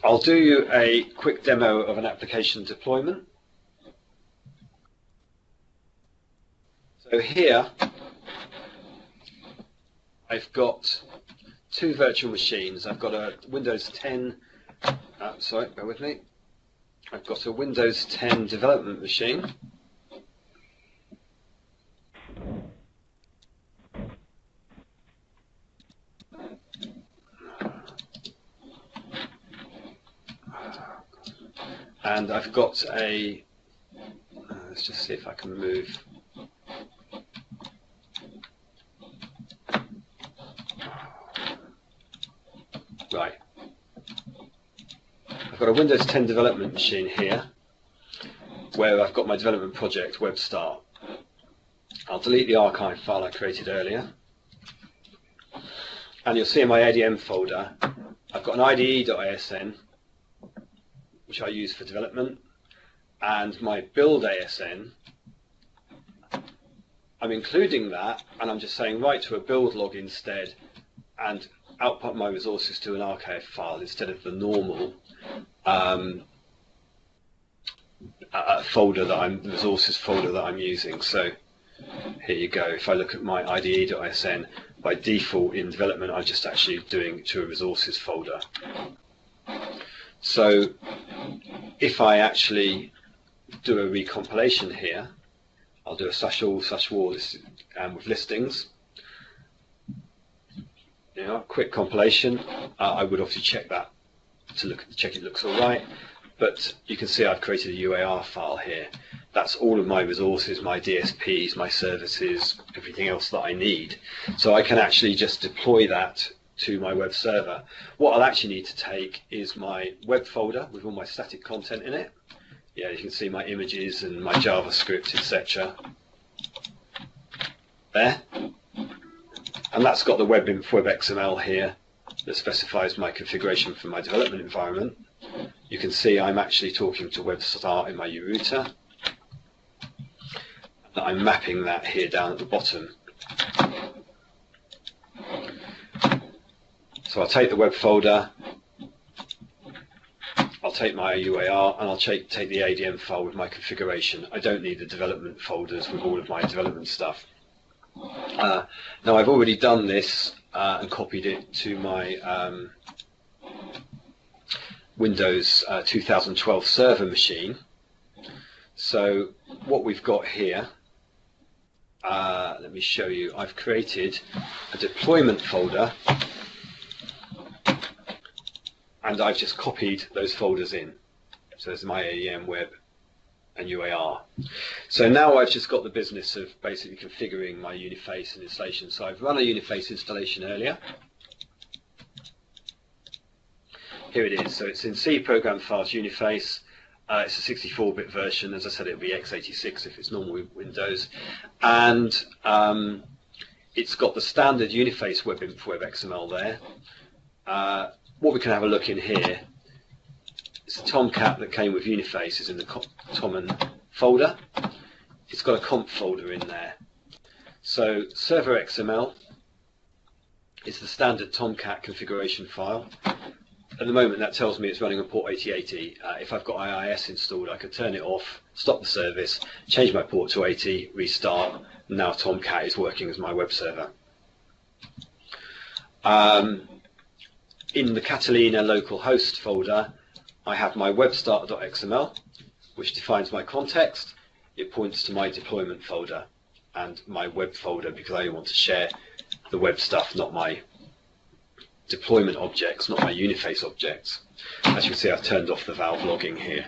I'll do you a quick demo of an application deployment. So here I've got two virtual machines. I've got a Windows 10, sorry, bear with me. I've got a Windows 10 development machine. And I've got a, let's just see if I can move. Right. I've got a Windows 10 development machine here where I've got my development project, WebStart. I'll delete the archive file I created earlier. And you'll see in my ADM folder, I've got an IDE.asn, which I use for development, and my build ASN. I'm including that, and I'm just saying write to a build log instead, and output my resources to an archive file instead of the normal resources folder that I'm using. So here you go. If I look at my IDE.asn, by default in development, I'm just actually doing to a resources folder. So if I actually do a recompilation here, I'll do a /all/war with listings. Quick compilation. I would obviously check that to check it looks all right, but you can see I've created a UAR file here. That's all of my resources, my DSPs, my services, everything else that I need. So I can actually just deploy that to my web server. What I'll actually need to take is my web folder with all my static content in it. Yeah, you can see my images and my JavaScript, etc. There. And that's got the web.xml here that specifies my configuration for my development environment. You can see I'm actually talking to WebStart in my router. I'm mapping that here down at the bottom. So I'll take the web folder, I'll take my UAR, and I'll take the ADM file with my configuration. I don't need the development folders with all of my development stuff. Now I've already done this and copied it to my Windows 2012 server machine. So what we've got here, let me show you. I've created a deployment folder, and I've just copied those folders in. So there's my ADM, web, and UAR. So now I've just got the business of basically configuring my Uniface and installation. So I've run a Uniface installation earlier. Here it is. So it's in C program files Uniface. It's a 64-bit version. As I said, it'll be x86 if it's normal Windows. And it's got the standard Uniface web.xml there. What we can have a look in here is the Tomcat that came with Uniface is in the common folder. It's got a comp folder in there. So server XML is the standard Tomcat configuration file. At the moment that tells me it's running on port 8080. If I've got IIS installed, I could turn it off, stop the service, change my port to 80, restart, and now Tomcat is working as my web server. In the Catalina localhost folder, I have my webstart.xml, which defines my context. It points to my deployment folder and my web folder because I want to share the web stuff, not my deployment objects, not my Uniface objects. As you can see, I've turned off the valve logging here.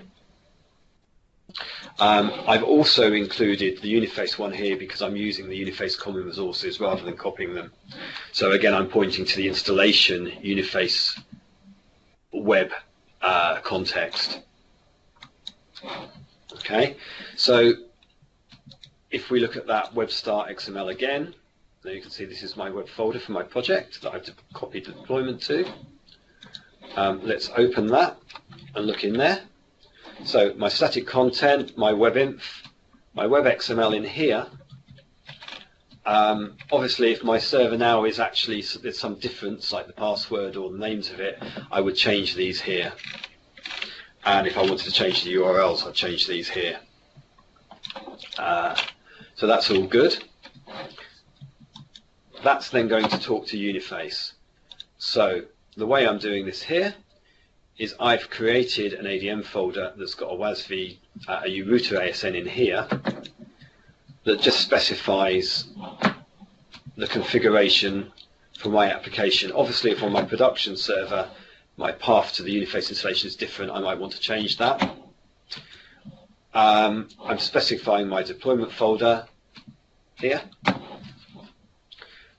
I've also included the Uniface one here because I'm using the Uniface common resources rather than copying them. So again, I'm pointing to the installation Uniface web context. Okay, so if we look at that WebStart XML again, now you can see this is my web folder for my project that I've copied the deployment to. Let's open that and look in there. So my static content, my web inf, my web XML in here, Obviously, if my server now is actually, there's some difference, like the password or the names of it, I would change these here. And if I wanted to change the URLs, I'd change these here. So that's all good. That's then going to talk to Uniface. So the way I'm doing this here is I've created an ADM folder that's got a WASV, a urouter ASN in here that just specifies the configuration for my application. Obviously, if on my production server my path to the Uniface installation is different, I might want to change that. I'm specifying my deployment folder here.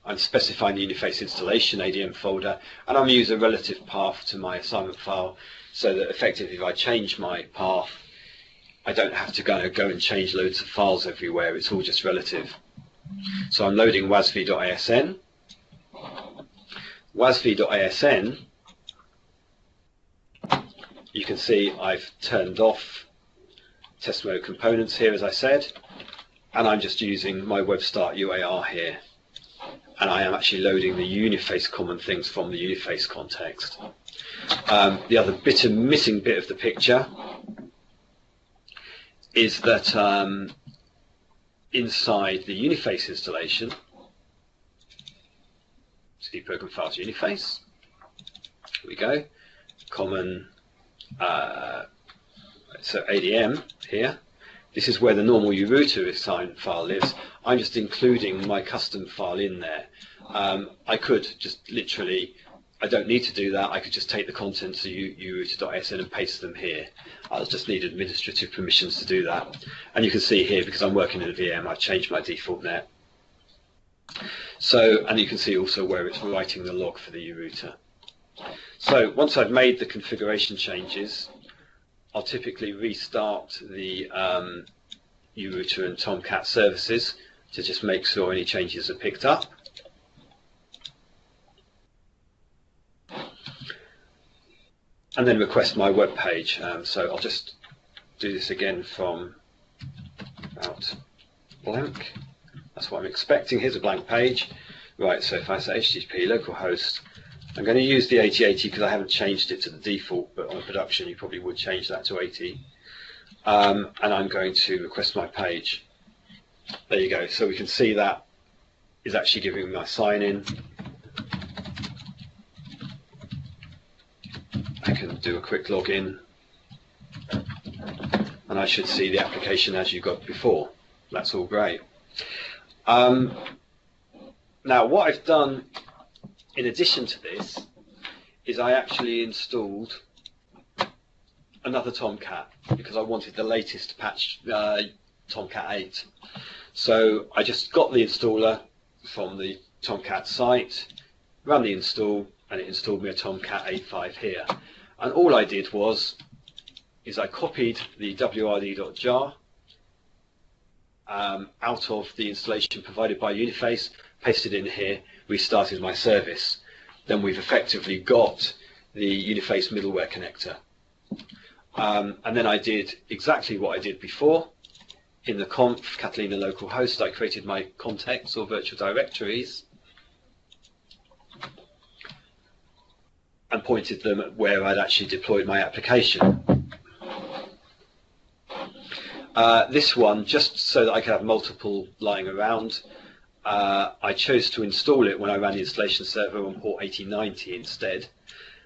I'm specifying the Uniface installation ADM folder, and I'm using a relative path to my assignment file so that effectively if I change my path, I don't have to go and change loads of files everywhere. It's all just relative. So I'm loading wasv.asn. Wasv.asn, you can see I've turned off test mode components here, as I said, and I'm just using my web start UAR here. And I am actually loading the Uniface common things from the Uniface context. The other missing bit of the picture is that inside the Uniface installation, C program files Uniface, here we go, common, so ADM here. This is where the normal urouter assigned file lives. I'm just including my custom file in there. I could just literally, I don't need to do that. I could just take the contents of urouter.asn and paste them here. I'll just need administrative permissions to do that. And you can see here, because I'm working in a VM, I've changed my default net. So, and you can see also where it's writing the log for the urouter. So once I've made the configuration changes, I'll typically restart the urouter and Tomcat services to just make sure any changes are picked up. And then request my web page. So I'll just do this again from about blank. That's what I'm expecting. Here's a blank page. Right, so if I say HTTP localhost, I'm going to use the 8080 because I haven't changed it to the default, but on production you probably would change that to 80. And I'm going to request my page. There you go. So we can see that is actually giving me my sign in. I can do a quick login, and I should see the application as you got before. That's all great. Now what I've done in addition to this is I actually installed another Tomcat because I wanted the latest patch, Tomcat 8. So I just got the installer from the Tomcat site, ran the install, and it installed me a Tomcat 8.5 here. And all I did is I copied the wrd.jar out of the installation provided by Uniface, pasted in here, restarted my service. Then we've effectively got the Uniface middleware connector. And then I did exactly what I did before. In the conf Catalina localhost, I created my contexts or virtual directories and pointed them at where I'd actually deployed my application. This one, just so that I could have multiple lying around, I chose to install it when I ran the installation server on port 8090 instead.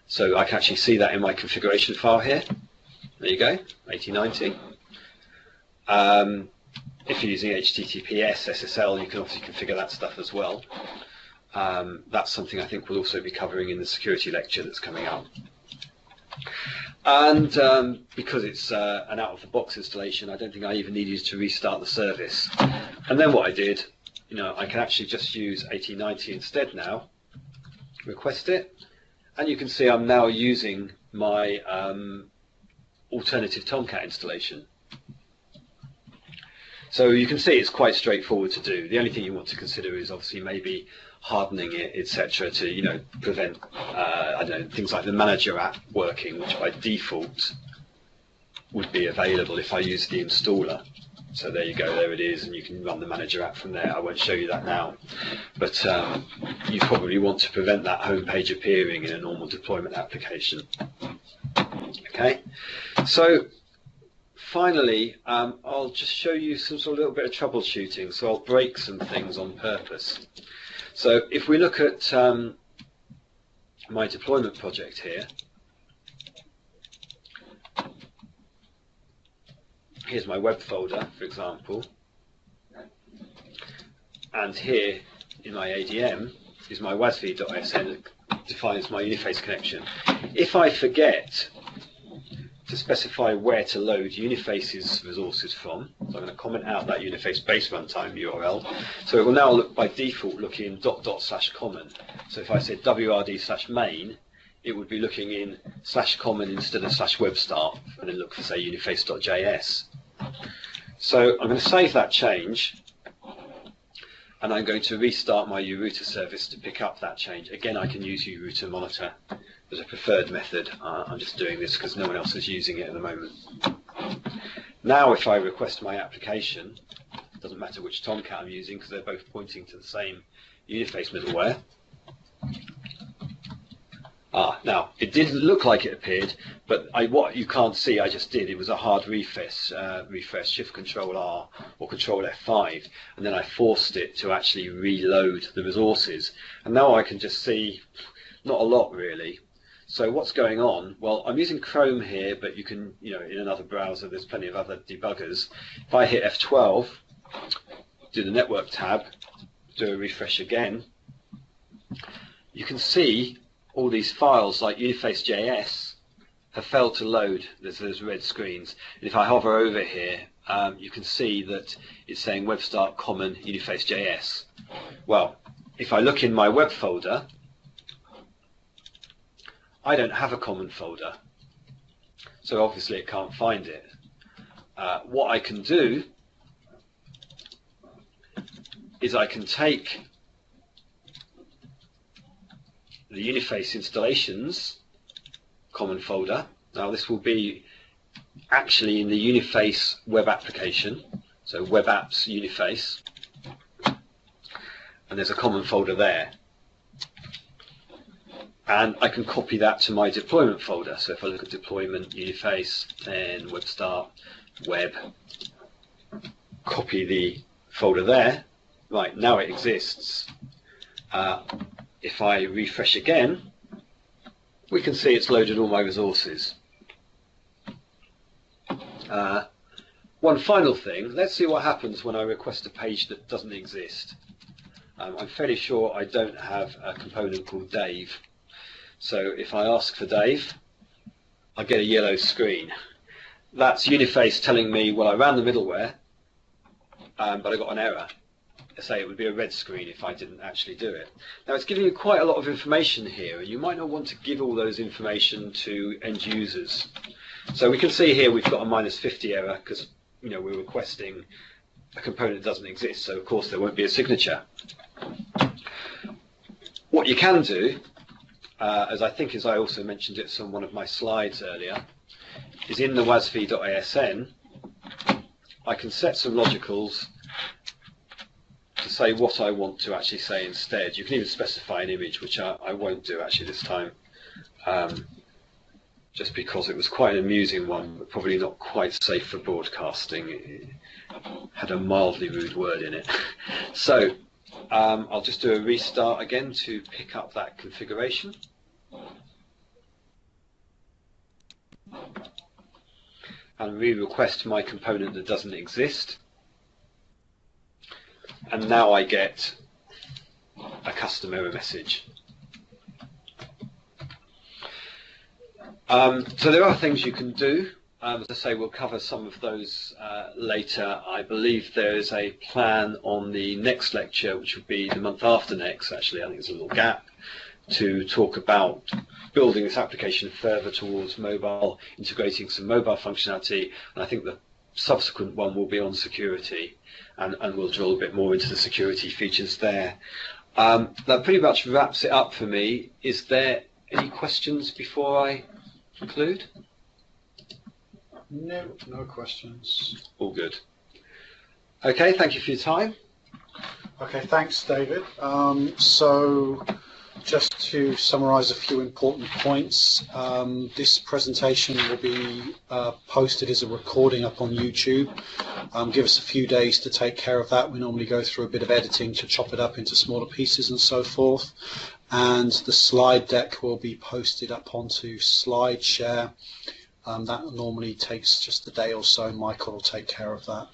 So I can actually see that in my configuration file here. There you go, 8090. If you're using HTTPS, SSL, you can obviously configure that stuff as well. That's something I think we'll also be covering in the security lecture that's coming up. And because it's an out-of-the-box installation, I don't think I even needed to restart the service. And then what I did, I can actually just use 8090 instead now, request it, and you can see I'm now using my alternative Tomcat installation. So you can see it's quite straightforward to do. The only thing you want to consider is obviously maybe hardening it, etc., to prevent I don't know, things like the manager app working, which by default would be available if I use the installer. So there you go, there it is, and you can run the manager app from there. I won't show you that now, but you probably want to prevent that home page appearing in a normal deployment application. Okay, so finally, I'll just show you some sort of little bit of troubleshooting. So I'll break some things on purpose. So if we look at my deployment project here, here's my web folder, for example, and here in my ADM is my wasv.isn that defines my Uniface connection. If I forget to specify where to load Uniface's resources from, so I'm going to comment out that Uniface base runtime URL. So it will now look by default look in /common. So if I said wrd/main, it would be looking in /common instead of /webstart, and then look for, say, uniface.js. So I'm going to save that change, and I'm going to restart my urouter service to pick up that change. Again, I can use urouter monitor as a preferred method. I'm just doing this because no one else is using it at the moment. Now if I request my application, it doesn't matter which Tomcat I'm using because they're both pointing to the same Uniface middleware. Now, it didn't look like it appeared, but what you can't see, I just did. It was a hard refresh, Shift Control R or Control F5, and then I forced it to actually reload the resources. And now I can just see not a lot really. So what's going on? Well, I'm using Chrome here, but you can, in another browser, there's plenty of other debuggers. If I hit F12, do the network tab, do a refresh again, you can see all these files like Uniface.js have failed to load. There's those red screens. And if I hover over here, you can see that it's saying webstart common Uniface.js. Well, if I look in my web folder, I don't have a common folder, so obviously it can't find it. What I can do is I can take the Uniface installations common folder. Now this will be actually in the Uniface web application, so web apps Uniface, and there's a common folder there. And I can copy that to my deployment folder. So if I look at deployment, Uniface, then webstart, web, copy the folder there. Right, now it exists. If I refresh again, we can see it's loaded all my resources. One final thing, let's see what happens when I request a page that doesn't exist. I'm fairly sure I don't have a component called Dave. So if I ask for Dave, I get a yellow screen. That's Uniface telling me, well, I ran the middleware, but I got an error. I say it would be a red screen if I didn't actually do it. Now it's giving you quite a lot of information here, and you might not want to give all those information to end users. So we can see here we've got a -50 error because we're requesting a component that doesn't exist, so of course there won't be a signature. What you can do, as I also mentioned it on one of my slides earlier, is in the wasv.isn I can set some logicals to say what I want to actually say instead. You can even specify an image, which I won't do actually this time, just because it was quite an amusing one, but probably not quite safe for broadcasting. It had a mildly rude word in it. So I'll just do a restart again to pick up that configuration. And re-request my component that doesn't exist. And now I get a custom error message. So there are things you can do. As I say, we'll cover some of those later. I believe there is a plan on the next lecture, which would be the month after next, actually. I think there's a little gap, to talk about building this application further towards mobile, integrating some mobile functionality, and I think the subsequent one will be on security, and we'll drill a bit more into the security features there. That pretty much wraps it up for me. Is there any questions before I conclude? No questions. All good. Okay, thank you for your time. Okay, thanks, David. So just to summarise a few important points, this presentation will be posted as a recording up on YouTube. Give us a few days to take care of that. We normally go through a bit of editing to chop it up into smaller pieces and so forth. And the slide deck will be posted up onto SlideShare. That normally takes just a day or so. Michael will take care of that.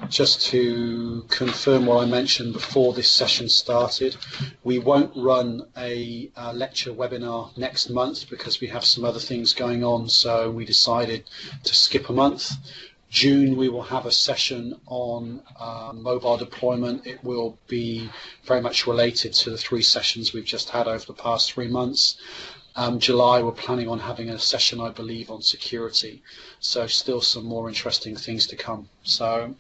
Just to confirm what I mentioned before this session started, we won't run a lecture webinar next month because we have some other things going on, so we decided to skip a month. June we will have a session on mobile deployment. It will be very much related to the 3 sessions we've just had over the past 3 months. July we're planning on having a session, I believe, on security, so still some more interesting things to come. So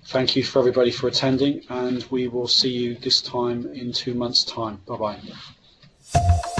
thank you for everybody for attending, and we will see you this time in 2 months' time. Bye bye.